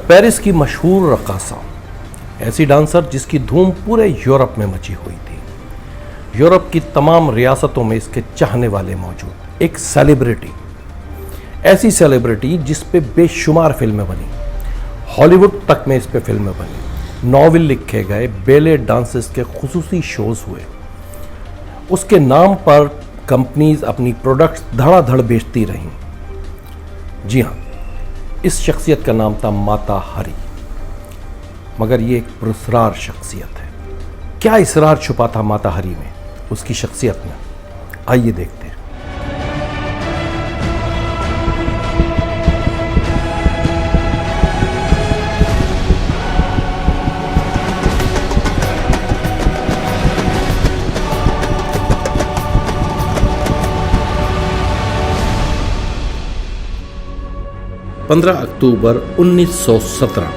Paris کی مشہور رقاصہ، ایسی ڈانسر جس کی دھوم پورے یورپ میں مچی ہوئی تھی۔ یورپ کی تمام ریاستوں میں اس کے چاہنے والے موجود، ایک سیلیبریٹی، ایسی سیلیبریٹی جس پہ بے شمار فلمیں بنی، ہالی ووڈ تک میں اس پہ فلمیں بنی، ناول لکھے گئے، بیلے ڈانسز کے خصوصی شوز ہوئے، اس کے نام پر کمپنیز اپنی پروڈکٹس دھڑا دھڑ بیچتی رہیں۔ جی ہاں، اس شخصیت کا نام تھا ماتا ہری، مگر یہ ایک پراسرار شخصیت ہے۔ کیا اسرار چھپا تھا ماتا ہری میں، اس کی شخصیت میں؟ آئیے دیکھتے ہیں۔ پندرہ اکتوبر 1917،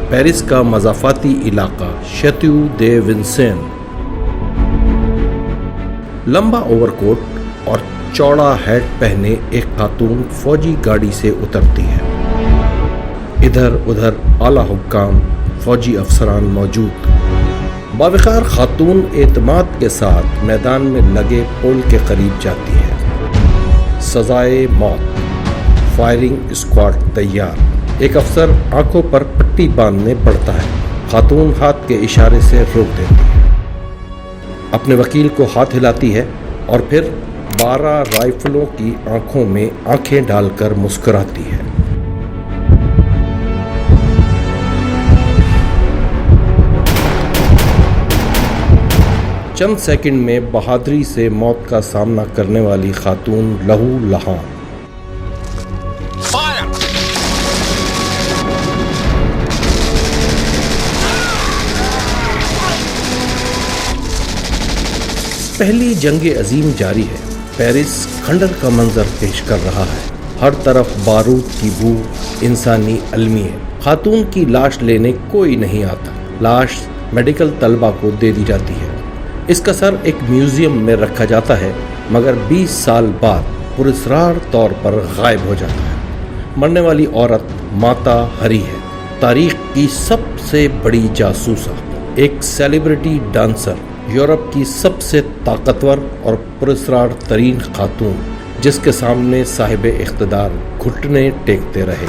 پیرس کا مضافاتی علاقہ شیتیو دے ونسین۔ لمبا اوور کوٹ اور چوڑا ہیٹ پہنے ایک خاتون فوجی گاڑی سے اترتی ہے۔ ادھر ادھر اعلیٰ حکام، فوجی افسران موجود۔ باوقار خاتون اعتماد کے ساتھ میدان میں لگے پول کے قریب جاتی ہے۔ سزائے موت، فائرنگ اسکواڈ تیار۔ ایک افسر آنکھوں پر پٹی باندھنے بڑھتا ہے۔ خاتون ہاتھ کے اشارے سے روک دیتی ہے، اپنے وکیل کو ہاتھ ہلاتی ہے اور پھر 12 رائفلوں کی آنکھوں میں آنکھیں ڈال کر مسکراتی ہے۔ چند سیکنڈ میں بہادری سے موت کا سامنا کرنے والی خاتون لہو لہان۔ پہلی جنگ عظیم جاری ہے۔ پیرس کھنڈر کا منظر پیش کر رہا ہے، ہر طرف بارود کی بو، انسانی المیے۔ خاتون کی لاش لینے کوئی نہیں آتا، لاش میڈیکل طلبہ کو دے دی جاتی ہے۔ اس کا سر ایک میوزیم میں رکھا جاتا ہے، مگر 20 سال بعد پراسرار طور پر غائب ہو جاتا ہے۔ مرنے والی عورت ماتا ہری ہے، تاریخ کی سب سے بڑی جاسوسہ، ایک سیلیبریٹی ڈانسر، یورپ کی سب سے طاقتور اور پراسرار ترین خاتون، جس کے سامنے صاحب اقتدار گھٹنے ٹیکتے رہے۔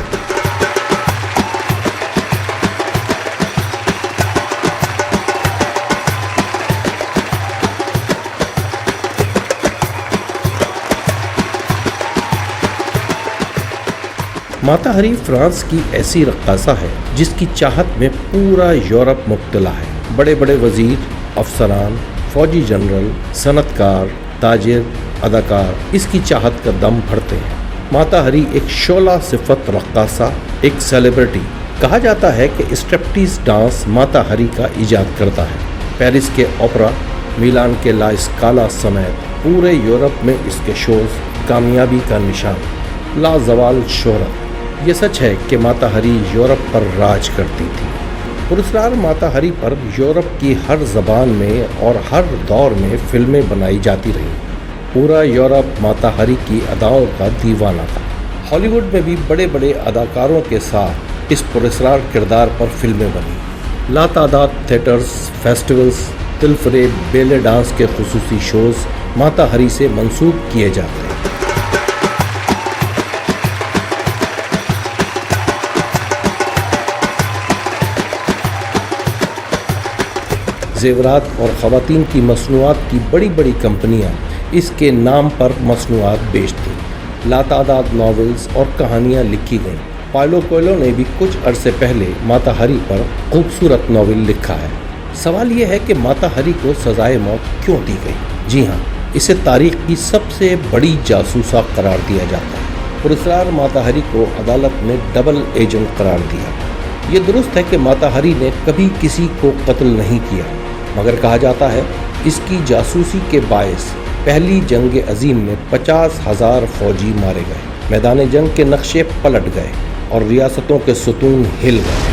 ماتا ہری فرانس کی ایسی رقاصہ ہے جس کی چاہت میں پورا یورپ مبتلا ہے۔ بڑے بڑے وزیر، افسران، فوجی جنرل، صنعت کار، تاجر، اداکار اس کی چاہت کا دم بھرتے ہیں۔ ماتا ہری ایک شعلہ صفت رقاصہ، ایک سیلیبریٹی۔ کہا جاتا ہے کہ اسٹرپٹیز ڈانس ماتا ہری کا ایجاد کرتا ہے۔ پیرس کے اوپرا، میلان کے لا اسکالا سمیت پورے یورپ میں اس کے شوز کامیابی کا نشان، لازوال شہرت۔ یہ سچ ہے کہ ماتا ہری یورپ پر راج کرتی تھی۔ پراسرار ماتا ہری پر یورپ کی ہر زبان میں اور ہر دور میں فلمیں بنائی جاتی رہیں۔ پورا یورپ ماتا ہری کی اداؤں کا دیوانہ تھا۔ ہالی ووڈ میں بھی بڑے بڑے اداکاروں کے ساتھ اس پراسرار کردار پر فلمیں بنی۔ لاتعداد تھیٹرز، فیسٹیولز، دل فریب بیلے ڈانس کے خصوصی شوز ماتا ہری سے منسوب کیے جاتے ہیں۔ زیورات اور خواتین کی مصنوعات کی بڑی بڑی کمپنیاں اس کے نام پر مصنوعات بیچتیں۔ لاتعداد ناولز اور کہانیاں لکھی گئیں۔ پائلو کوئلو نے بھی کچھ عرصے پہلے ماتا ہری پر خوبصورت ناول لکھا ہے۔ سوال یہ ہے کہ ماتا ہری کو سزائے موت کیوں دی گئی؟ جی ہاں، اسے تاریخ کی سب سے بڑی جاسوسہ قرار دیا جاتا ہے۔ پراسرار ماتا ہری کو عدالت نے ڈبل ایجنٹ قرار دیا۔ یہ درست ہے کہ ماتا ہری نے کبھی کسی کو قتل نہیں کیا، مگر کہا جاتا ہے اس کی جاسوسی کے باعث پہلی جنگ عظیم میں 50,000 فوجی مارے گئے، میدان جنگ کے نقشے پلٹ گئے اور ریاستوں کے ستون ہل گئے۔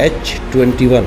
H-21